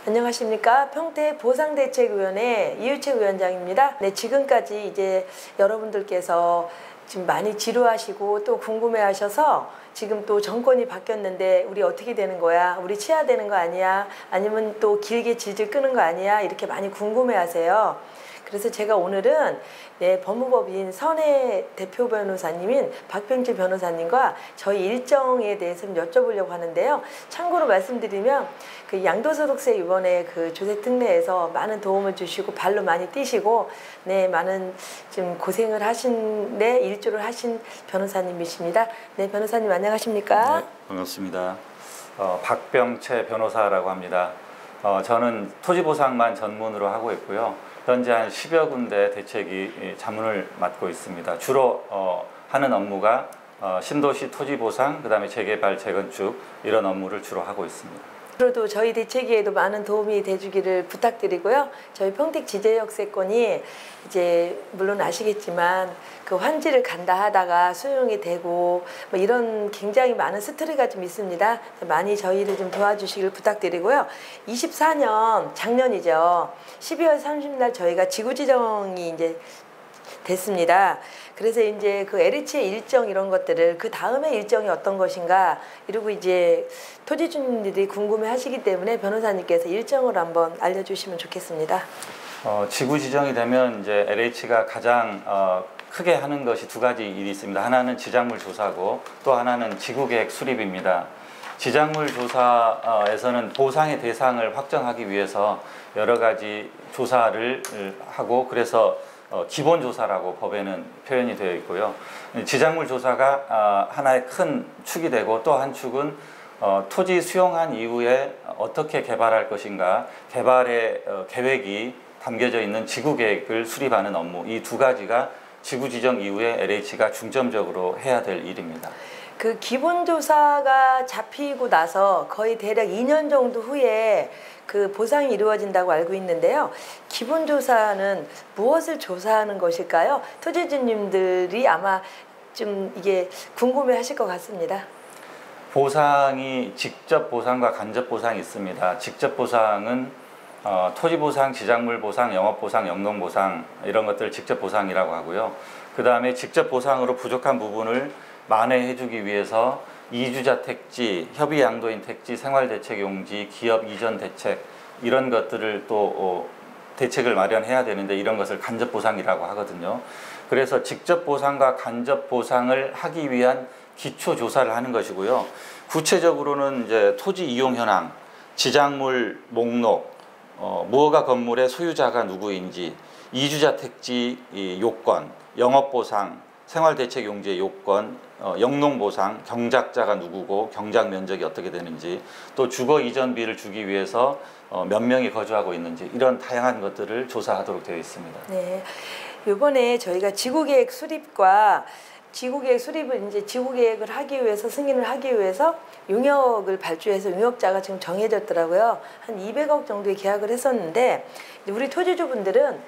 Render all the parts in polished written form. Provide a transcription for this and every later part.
안녕하십니까. 평택보상대책위원회 이유채 위원장입니다. 네, 지금까지 이제 여러분들께서 지금 많이 지루하시고 또 궁금해하셔서 지금 또 정권이 바뀌었는데 우리 어떻게 되는 거야? 우리 치하되는 거 아니야? 아니면 또 길게 질질 끄는 거 아니야? 이렇게 많이 궁금해하세요. 그래서 제가 오늘은 법무법인 선혜 대표 변호사님인 박병재 변호사님과 저희 일정에 대해서 좀 여쭤보려고 하는데요. 참고로 말씀드리면 그 양도소득세 이번에 그 조세 특례에서 많은 도움을 주시고 발로 많이 뛰시고 많은 좀 고생을 하신 일조를 하신 변호사님이십니다. 네, 변호사님 안녕하십니까? 네, 반갑습니다. 박병채 변호사라고 합니다. 저는 토지보상만 전문으로 하고 있고요. 현재 한 10여 군데 대책이 자문을 맡고 있습니다. 주로 하는 업무가 신도시 토지보상, 그 다음에 재개발, 재건축 이런 업무를 주로 하고 있습니다. 앞으로도 저희 대책위에도 많은 도움이 돼주기를 부탁드리고요. 저희 평택 지제역세권이 이제 물론 아시겠지만 그 환지를 간다 하다가 수용이 되고 뭐 이런 굉장히 많은 스토리가 좀 있습니다. 많이 저희를 좀 도와주시길 부탁드리고요. 24년 작년이죠. 12월 30일 저희가 지구지정이 이제 됐습니다. 그래서 이제 그 LH의 일정 이런 것들을 그 다음에 일정이 어떤 것인가 이러고 이제 토지주민들이 궁금해 하시기 때문에 변호사님께서 일정을 한번 알려주시면 좋겠습니다. 지구 지정이 되면 이제 LH가 가장 크게 하는 것이 두 가지 일이 있습니다. 하나는 지작물 조사고 또 하나는 지구계획 수립입니다. 지작물 조사에서는 보상의 대상을 확정하기 위해서 여러 가지 조사를 하고 그래서 기본조사라고 법에는 표현이 되어 있고요. 지작물 조사가 하나의 큰 축이 되고 또 한 축은 토지 수용한 이후에 어떻게 개발할 것인가 개발의 계획이 담겨져 있는 지구계획을 수립하는 업무, 이 두 가지가 지구지정 이후에 LH가 중점적으로 해야 될 일입니다. 그 기본조사가 잡히고 나서 거의 대략 2년 정도 후에 그 보상이 이루어진다고 알고 있는데요. 기본조사는 무엇을 조사하는 것일까요? 토지주님들이 아마 좀 이게 궁금해 하실 것 같습니다. 보상이 직접 보상과 간접 보상이 있습니다. 직접 보상은 토지보상, 지작물 보상, 영업보상, 영농보상 이런 것들을 직접 보상이라고 하고요. 그 다음에 직접 보상으로 부족한 부분을 만회해 주기 위해서 이주자 택지, 협의 양도인 택지, 생활대책용지, 기업 이전 대책 이런 것들을 또 대책을 마련해야 되는데 이런 것을 간접 보상이라고 하거든요. 그래서 직접 보상과 간접 보상을 하기 위한 기초 조사를 하는 것이고요. 구체적으로는 이제 토지 이용 현황, 지작물 목록, 무허가 건물의 소유자가 누구인지, 이주자 택지 요건, 영업보상, 생활대책용지의 요건, 영농보상, 경작자가 누구고 경작 면적이 어떻게 되는지, 또 주거 이전비를 주기 위해서 몇 명이 거주하고 있는지 이런 다양한 것들을 조사하도록 되어 있습니다. 네, 이번에 저희가 지구계획 수립과 지구계획 수립을 이제 지구계획을 하기 위해서 승인을 하기 위해서 용역을 발주해서 용역자가 지금 정해졌더라고요. 한 200억 정도의 계약을 했었는데 우리 토지주분들은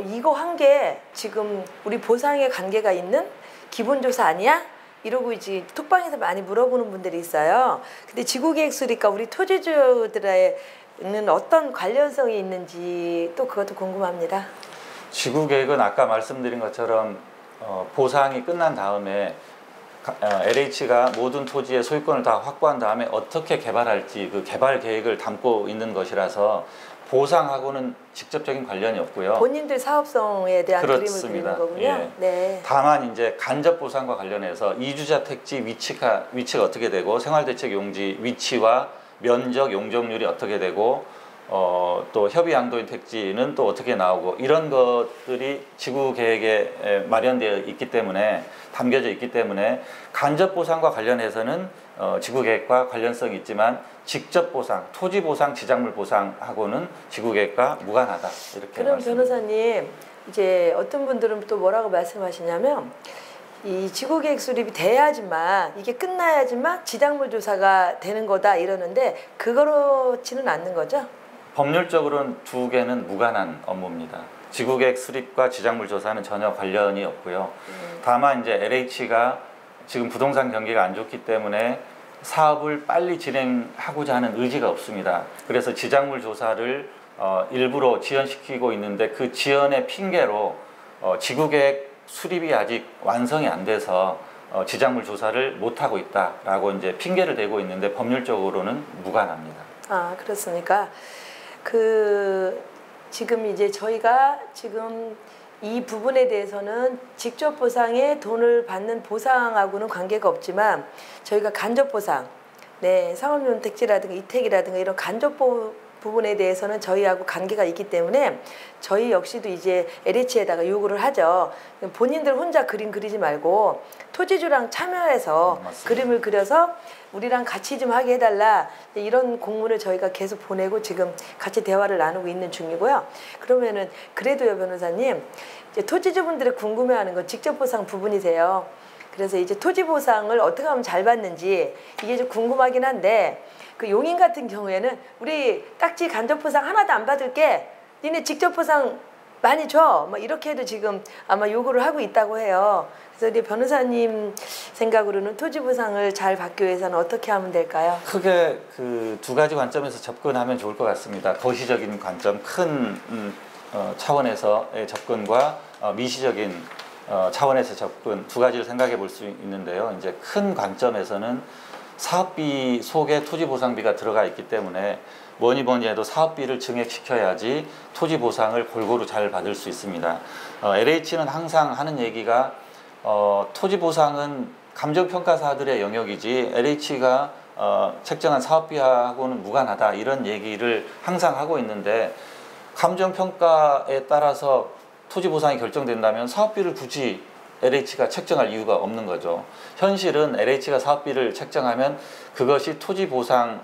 이거 한 게 지금 우리 보상에 관계가 있는 기본조사 아니야? 이러고 이제 톡방에서 많이 물어보는 분들이 있어요. 근데 지구계획 수립과 우리 토지주들에는 어떤 관련성이 있는지 또 그것도 궁금합니다. 지구계획은 아까 말씀드린 것처럼 보상이 끝난 다음에 LH가 모든 토지의 소유권을 다 확보한 다음에 어떻게 개발할지 그 개발 계획을 담고 있는 것이라서 보상하고는 직접적인 관련이 없고요. 본인들 사업성에 대한 그렇습니다. 그림을 그리는 거군요. 예. 네. 다만 이제 간접 보상과 관련해서 이주자 택지 위치가 어떻게 되고 생활대책 용지 위치와 면적 용적률이 어떻게 되고 또 협의 양도인 택지는 또 어떻게 나오고 이런 것들이 지구 계획에 마련되어 있기 때문에 담겨져 있기 때문에 간접 보상과 관련해서는 지구 계획과 관련성이 있지만 직접 보상, 토지 보상, 지작물 보상하고는 지구 계획과 무관하다 이렇게. 그럼 변호사님 이제 어떤 분들은 또 뭐라고 말씀하시냐면 이 지구계획 수립이 돼야지만 이게 끝나야지만 지작물 조사가 되는 거다 이러는데 그렇지는 않는 거죠? 법률적으로는 두 개는 무관한 업무입니다. 지구계획 수립과 지작물 조사는 전혀 관련이 없고요. 다만 이제 LH가 지금 부동산 경기가 안 좋기 때문에 사업을 빨리 진행하고자 하는 의지가 없습니다. 그래서 지작물 조사를 일부러 지연시키고 있는데 그 지연의 핑계로 지구계획 수립이 아직 완성이 안 돼서 지작물 조사를 못하고 있다라고 이제 핑계를 대고 있는데 법률적으로는 무관합니다. 아, 그렇습니까? 지금 이제 저희가 지금 이 부분에 대해서는 직접 보상에 돈을 받는 보상하고는 관계가 없지만 저희가 간접 보상, 네, 상업용택지라든가 이택이라든가 이런 간접 부분에 대해서는 저희하고 관계가 있기 때문에 저희 역시도 이제 LH에다가 요구를 하죠. 본인들 혼자 그림 그리지 말고 토지주랑 참여해서 그림을 그려서 우리랑 같이 좀 하게 해달라, 이런 공문을 저희가 계속 보내고 지금 같이 대화를 나누고 있는 중이고요. 그러면은 그래도요, 변호사님, 이제 토지주분들이 궁금해하는 건 직접 보상 부분이세요. 그래서 이제 토지 보상을 어떻게 하면 잘 받는지 이게 좀 궁금하긴 한데, 그 용인 같은 경우에는 우리 딱지 간접 보상 하나도 안 받을게, 니네 직접 보상 많이 줘, 뭐 이렇게 해도 지금 아마 요구를 하고 있다고 해요. 그래서 우리 변호사님 생각으로는 토지 보상을 잘 받기 위해서는 어떻게 하면 될까요? 크게 그 두 가지 관점에서 접근하면 좋을 것 같습니다. 도시적인 관점, 큰 차원에서의 접근과 미시적인 차원에서 접근, 두 가지를 생각해 볼 수 있는데요. 이제 큰 관점에서는 사업비 속에 토지보상비가 들어가 있기 때문에 뭐니 해도 사업비를 증액시켜야지 토지보상을 골고루 잘 받을 수 있습니다. LH는 항상 하는 얘기가 토지보상은 감정평가사들의 영역이지 LH가 책정한 사업비하고는 무관하다, 이런 얘기를 항상 하고 있는데, 감정평가에 따라서 토지보상이 결정된다면 사업비를 굳이 LH가 책정할 이유가 없는 거죠. 현실은 LH가 사업비를 책정하면 그것이 토지보상을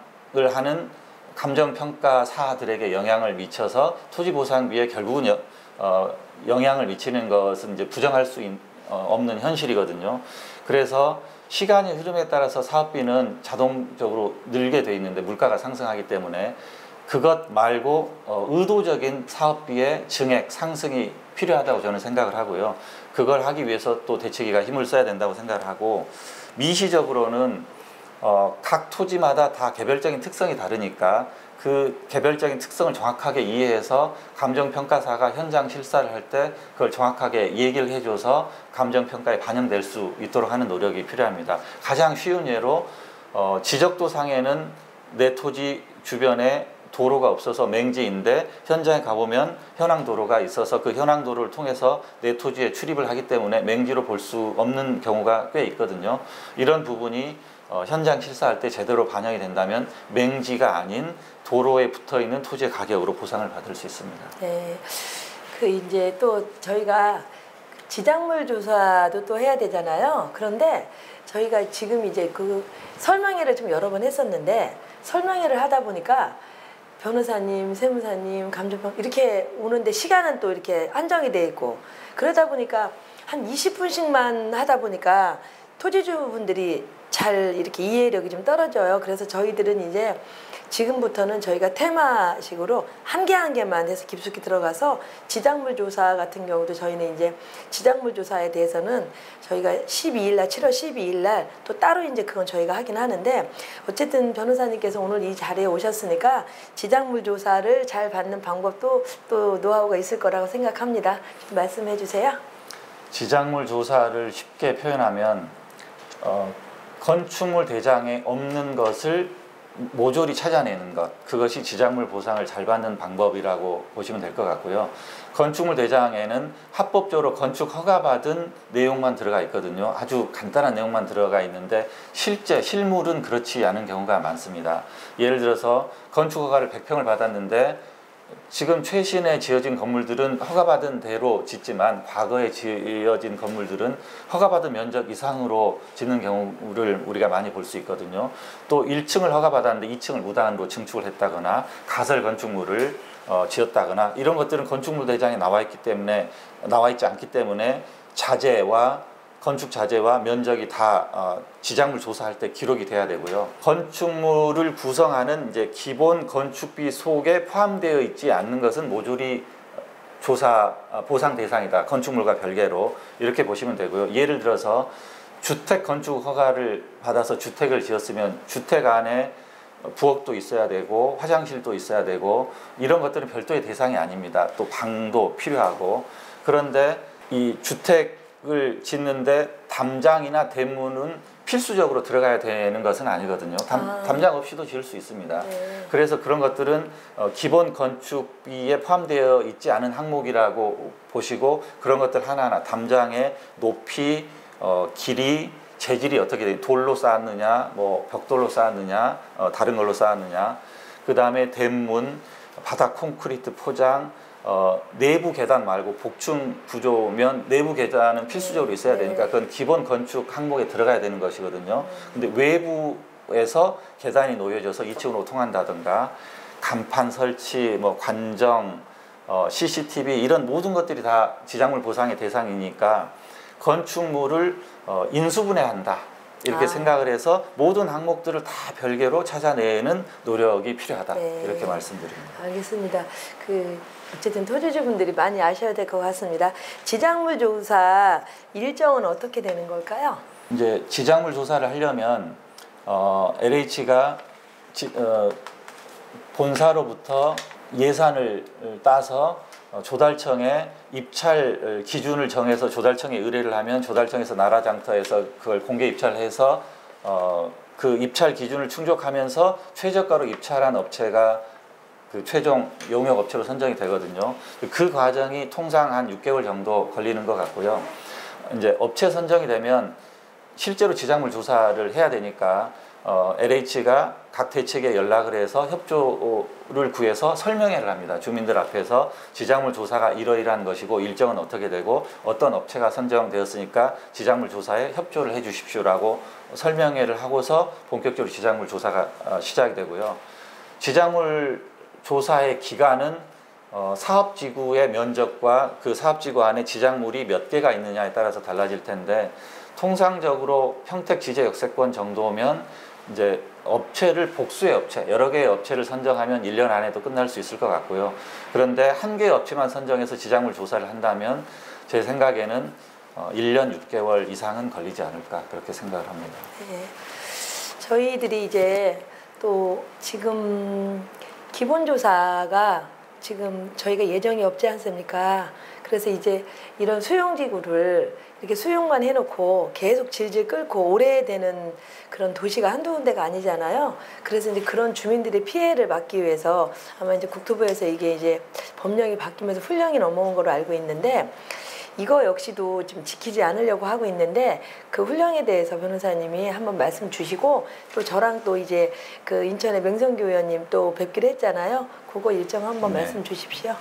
하는 감정평가사들에게 영향을 미쳐서 토지보상비에 결국은 영향을 미치는 것은 이제 부정할 수 없는 현실이거든요. 그래서 시간의 흐름에 따라서 사업비는 자동적으로 늘게 돼 있는데, 물가가 상승하기 때문에 그것 말고 의도적인 사업비의 증액, 상승이 필요하다고 저는 생각을 하고요. 그걸 하기 위해서 또 대책위가 힘을 써야 된다고 생각을 하고, 미시적으로는 각 토지마다 다 개별적인 특성이 다르니까 그 개별적인 특성을 정확하게 이해해서 감정평가사가 현장 실사를 할 때 그걸 정확하게 얘기를 해줘서 감정평가에 반영될 수 있도록 하는 노력이 필요합니다. 가장 쉬운 예로 지적도상에는 내 토지 주변에 도로가 없어서 맹지인데 현장에 가보면 현황도로가 있어서 그 현황도로를 통해서 내 토지에 출입을 하기 때문에 맹지로 볼 수 없는 경우가 꽤 있거든요. 이런 부분이 현장 실사할 때 제대로 반영이 된다면 맹지가 아닌 도로에 붙어있는 토지의 가격으로 보상을 받을 수 있습니다. 네, 이제 또 저희가 지작물 조사도 또 해야 되잖아요. 그런데 저희가 지금 이제 그 설명회를 좀 여러 번 했었는데, 설명회를 하다 보니까 변호사님, 세무사님, 감정평 이렇게 오는데 시간은 또 이렇게 한정이 돼 있고, 그러다 보니까 한 20분씩만 하다 보니까 토지주분들이 잘 이렇게 이해력이 좀 떨어져요. 그래서 저희들은 이제 지금부터는 저희가 테마식으로 한 개 한 개만 해서 깊숙이 들어가서 지작물 조사 같은 경우도 저희는 이제 지작물 조사에 대해서는 저희가 12일 날, 7월 12일 날 또 따로 이제 그건 저희가 하긴 하는데, 어쨌든 변호사님께서 오늘 이 자리에 오셨으니까 지작물 조사를 잘 받는 방법도 또 노하우가 있을 거라고 생각합니다. 좀 말씀해 주세요. 지작물 조사를 쉽게 표현하면 건축물 대장에 없는 것을 모조리 찾아내는 것, 그것이 지작물 보상을 잘 받는 방법이라고 보시면 될 것 같고요. 건축물 대장에는 합법적으로 건축 허가받은 내용만 들어가 있거든요. 아주 간단한 내용만 들어가 있는데 실물은 그렇지 않은 경우가 많습니다. 예를 들어서 건축 허가를 100평을 받았는데 지금 최신에 지어진 건물들은 허가받은 대로 짓지만 과거에 지어진 건물들은 허가받은 면적 이상으로 짓는 경우를 우리가 많이 볼 수 있거든요. 또 1층을 허가받았는데 2층을 무단으로 증축을 했다거나 가설 건축물을 지었다거나, 이런 것들은 건축물 대장에 나와 있지 않기 때문에 건축 자재와 면적이 다 지작물 조사할 때 기록이 돼야 되고요. 건축물을 구성하는 이제 기본 건축비 속에 포함되어 있지 않는 것은 모조리 조사 보상 대상이다. 건축물과 별개로 이렇게 보시면 되고요. 예를 들어서 주택 건축 허가를 받아서 주택을 지었으면 주택 안에 부엌도 있어야 되고 화장실도 있어야 되고 이런 것들은 별도의 대상이 아닙니다. 또 방도 필요하고. 그런데 이 주택을 짓는데 담장이나 대문은 필수적으로 들어가야 되는 것은 아니거든요. 담장 없이도 지을 수 있습니다. 네. 그래서 그런 것들은 기본 건축비에 포함되어 있지 않은 항목이라고 보시고 그런 것들 하나하나 담장의 높이, 길이, 재질이 어떻게 돼, 돌로 쌓았느냐, 뭐 벽돌로 쌓았느냐, 다른 걸로 쌓았느냐, 그 다음에 대문, 바닥 콘크리트 포장, 내부 계단 말고 복층 구조면 내부 계단은 필수적으로 있어야 되니까 그건 기본 건축 항목에 들어가야 되는 것이거든요. 근데 외부에서 계단이 놓여져서 2층으로 통한다든가 간판 설치, 뭐 관정, CCTV 이런 모든 것들이 다 지장물 보상의 대상이니까 건축물을 인수분해한다 이렇게 생각을 해서 모든 항목들을 다 별개로 찾아내는 노력이 필요하다. 네. 이렇게 말씀드립니다. 알겠습니다. 어쨌든 토지주분들이 많이 아셔야 될 것 같습니다. 지장물 조사 일정은 어떻게 되는 걸까요? 이제 지장물 조사를 하려면 LH가 본사로부터 예산을 따서 조달청에 입찰 기준을 정해서 조달청에 의뢰를 하면 조달청에서 나라장터에서 그걸 공개 입찰해서 그 입찰 기준을 충족하면서 최저가로 입찰한 업체가 그 최종 용역 업체로 선정이 되거든요. 그 과정이 통상 한 6개월 정도 걸리는 것 같고요. 이제 업체 선정이 되면 실제로 지장물 조사를 해야 되니까 LH가 각 대책에 연락을 해서 협조를 구해서 설명회를 합니다. 주민들 앞에서 지장물 조사가 이러이러한 것이고 일정은 어떻게 되고 어떤 업체가 선정되었으니까 지장물 조사에 협조를 해 주십시오라고 설명회를 하고서 본격적으로 지장물 조사가 시작이 되고요. 지장물 조사의 기간은 사업지구의 면적과 그 사업지구 안에 지장물이 몇 개가 있느냐에 따라서 달라질 텐데 통상적으로 평택 지제 역세권 정도면 이제 업체를 복수의 업체, 여러 개의 업체를 선정하면 1년 안에도 끝날 수 있을 것 같고요. 그런데 한 개의 업체만 선정해서 지장물 조사를 한다면 제 생각에는 1년 6개월 이상은 걸리지 않을까 그렇게 생각을 합니다. 네. 저희들이 이제 또 지금 기본조사가 지금 저희가 예정이 없지 않습니까? 그래서 이제 이런 수용지구를 이렇게 수용만 해놓고 계속 질질 끌고 오래되는 그런 도시가 한두 군데가 아니잖아요. 그래서 이제 그런 주민들의 피해를 막기 위해서 아마 이제 국토부에서 이게 이제 법령이 바뀌면서 훈령이 넘어온 걸로 알고 있는데 이거 역시도 좀 지키지 않으려고 하고 있는데 그 훈령에 대해서 변호사님이 한번 말씀 주시고 또 저랑 또 이제 그 인천의 맹성규 의원님 또 뵙기로 했잖아요. 그거 일정 한번 네. 말씀 주십시오.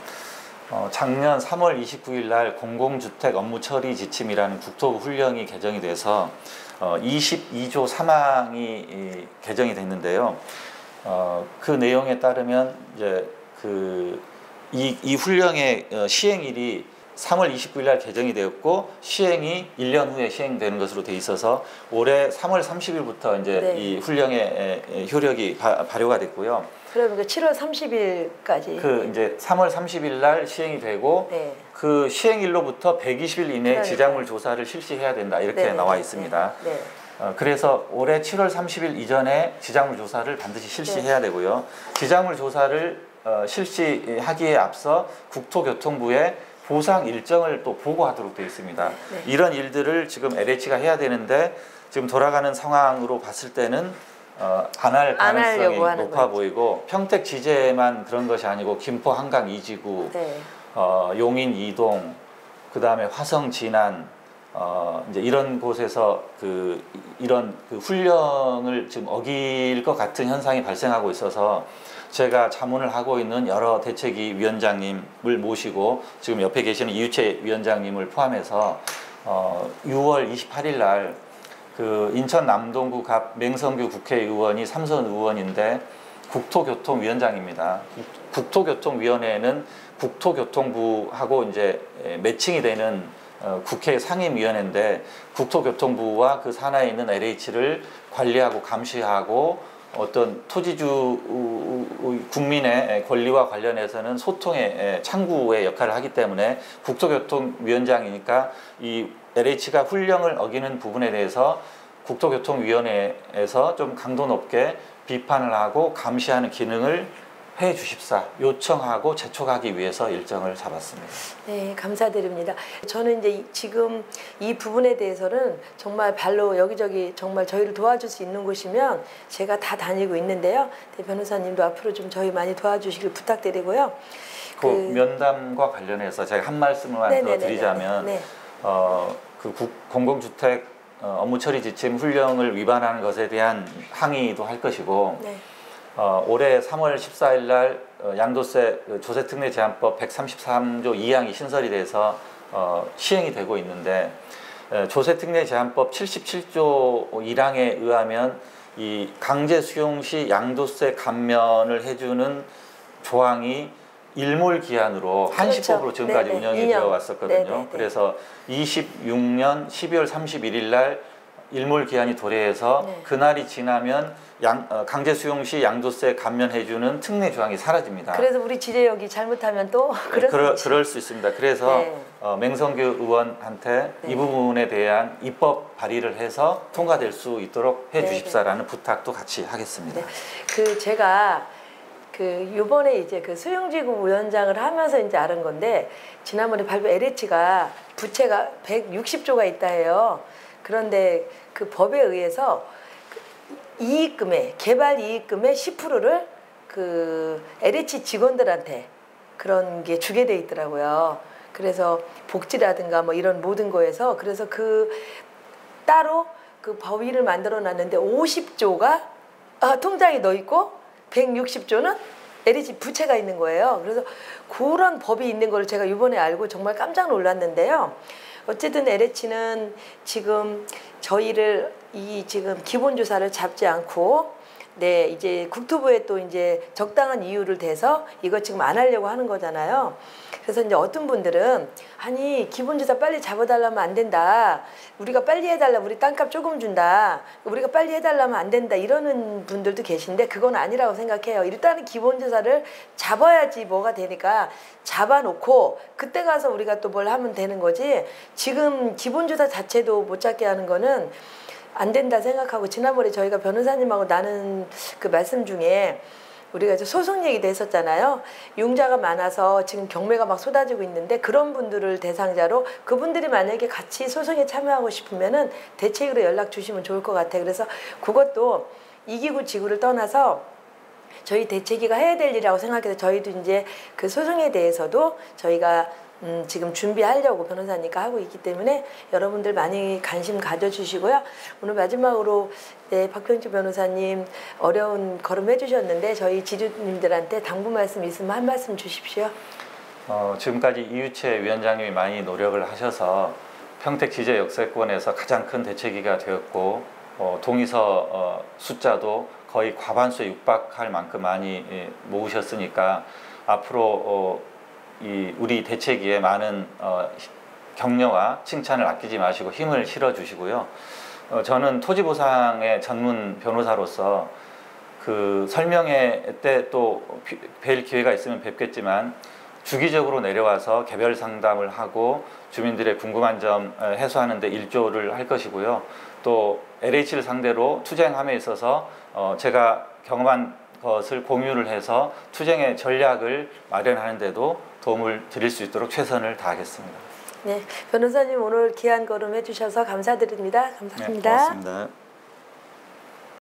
작년 3월 29일 날 공공주택 업무 처리 지침이라는 국토부 훈령이 개정이 돼서 22조 3항이 개정이 됐는데요. 그 내용에 따르면 이제 이 훈령의 시행일이 3월 29일 날 개정이 되었고 시행이 1년 후에 시행되는 것으로 돼 있어서 올해 3월 30일부터 이제 네. 이 훈령의 효력이 발효가 됐고요. 그러니까 7월 30일까지 이제 3월 30일 날 시행이 되고 네. 그 시행일로부터 120일 이내에 지장물 조사를 실시해야 된다 이렇게 나와 있습니다. 네. 그래서 올해 7월 30일 이전에 지장물 조사를 반드시 실시해야 되고요. 지장물 조사를 실시하기에 앞서 국토교통부에 보상 일정을 또 보고하도록 되어 있습니다. 네. 이런 일들을 지금 LH가 해야 되는데 지금 돌아가는 상황으로 봤을 때는 안 할 가능성이 높아 보이고 평택 지제만 그런 것이 아니고 김포 한강 2지구, 네. 용인 2동, 그 다음에 화성 진안 이제 이런 곳에서 이런 훈령을 지금 어길 것 같은 현상이 발생하고 있어서 제가 자문을 하고 있는 여러 대책위 위원장님을 모시고 지금 옆에 계시는 이유채 위원장님을 포함해서 6월 28일 날 인천 남동구 갑 맹성규 국회의원이 삼선 의원인데 국토교통위원장입니다. 국토교통위원회는 국토교통부하고 이제 매칭이 되는 국회 상임위원회인데 국토교통부와 그 산하에 있는 LH를 관리하고 감시하고 어떤 토지주 국민의 권리와 관련해서는 소통의 창구의 역할을 하기 때문에 국토교통위원장이니까 이 LH가 훈령을 어기는 부분에 대해서 국토교통위원회에서 좀 강도 높게 비판을 하고 감시하는 기능을 해 주십사 요청하고 재촉하기 위해서 일정을 잡았습니다. 네, 감사드립니다. 저는 이제 지금 이 부분에 대해서는 정말 발로 여기저기 정말 저희를 도와줄 수 있는 곳이면 제가 다 다니고 있는데요. 변호사님도 앞으로 좀 저희 많이 도와주시길 부탁드리고요. 그 면담과 관련해서 제가 한 말씀만 더 드리자면 네. 공공주택 업무 처리 지침 훈령을 위반하는 것에 대한 항의도 할 것이고 네. 올해 3월 14일 날 양도세 조세특례 제한법 133조 2항이 신설이 돼서 시행이 되고 있는데 조세특례 제한법 77조 1항에 의하면 이 강제 수용 시 양도세 감면을 해주는 조항이 일몰기한으로 한시법으로 지금까지 운영이 되어 왔었거든요. 그래서 26년 12월 31일 날 일몰기한이 도래해서 그날이 지나면 강제 수용 시 양도세 감면해주는 특례 조항이 사라집니다. 그래서 우리 지재역이 잘못하면 또 그럴 수 있습니다. 그래서 맹성규 의원한테 이 부분에 대한 입법 발의를 해서 통과될 수 있도록 해주십사라는 부탁도 같이 하겠습니다. 제가 요번에 이제 수용지구 위원장을 하면서 이제 알은 건데, 지난번에 발표 LH가 부채가 160조가 있다 해요. 그런데 그 법에 의해서 이익금의 개발 이익금의 10%를 LH 직원들한테 그런 게 주게 돼 있더라고요. 그래서 복지라든가 뭐 이런 모든 거에서 그래서 따로 법의를 만들어 놨는데 50조가 통장에 넣어 있고 160조는 LH 부채가 있는 거예요. 그래서 그런 법이 있는 걸 제가 이번에 알고 정말 깜짝 놀랐는데요. 어쨌든 LH는 지금 저희를 지금 기본조사를 잡지 않고 이제 국토부에 또 이제 적당한 이유를 대서 이거 지금 안 하려고 하는 거잖아요. 그래서 이제 어떤 분들은 아니 기본조사 빨리 잡아달라면 안 된다. 우리가 빨리 해달라. 우리 땅값 조금 준다. 우리가 빨리 해달라면 안 된다. 이러는 분들도 계신데 그건 아니라고 생각해요. 일단은 기본조사를 잡아야지 뭐가 되니까 잡아놓고 그때 가서 우리가 또 뭘 하면 되는 거지. 지금 기본조사 자체도 못 잡게 하는 거는 안 된다 생각하고, 지난번에 저희가 변호사님하고 나눈 그 말씀 중에 우리가 소송 얘기도 했었잖아요. 융자가 많아서 지금 경매가 막 쏟아지고 있는데 그런 분들을 대상자로 그분들이 만약에 같이 소송에 참여하고 싶으면은 대책으로 연락 주시면 좋을 것 같아요. 그래서 그것도 이기고 지구를 떠나서 저희 대책위가 해야 될 일이라고 생각해서 저희도 이제 그 소송에 대해서도 저희가 지금 준비하려고 변호사니까 하고 있기 때문에 여러분들 많이 관심 가져주시고요. 오늘 마지막으로 박병주 변호사님 어려운 걸음 해주셨는데 저희 지주님들한테 당부 말씀 있으면 한 말씀 주십시오. 지금까지 이유채 위원장님이 많이 노력을 하셔서 평택 지제 역세권에서 가장 큰 대책위가 되었고 동의서 숫자도 거의 과반수에 육박할 만큼 많이 모으셨으니까 앞으로 우리 대책위에 많은 격려와 칭찬을 아끼지 마시고 힘을 실어주시고요. 저는 토지보상의 전문 변호사로서 그 설명회 때 또 뵐 기회가 있으면 뵙겠지만 주기적으로 내려와서 개별 상담을 하고 주민들의 궁금한 점 해소하는 데 일조를 할 것이고요. 또 LH를 상대로 투쟁함에 있어서 제가 경험한 것을 공유를 해서 투쟁의 전략을 마련하는 데도 도움을 드릴 수 있도록 최선을 다하겠습니다. 네, 변호사님 오늘 귀한 걸음 해주셔서 감사드립니다. 감사합니다. 네, 고맙습니다.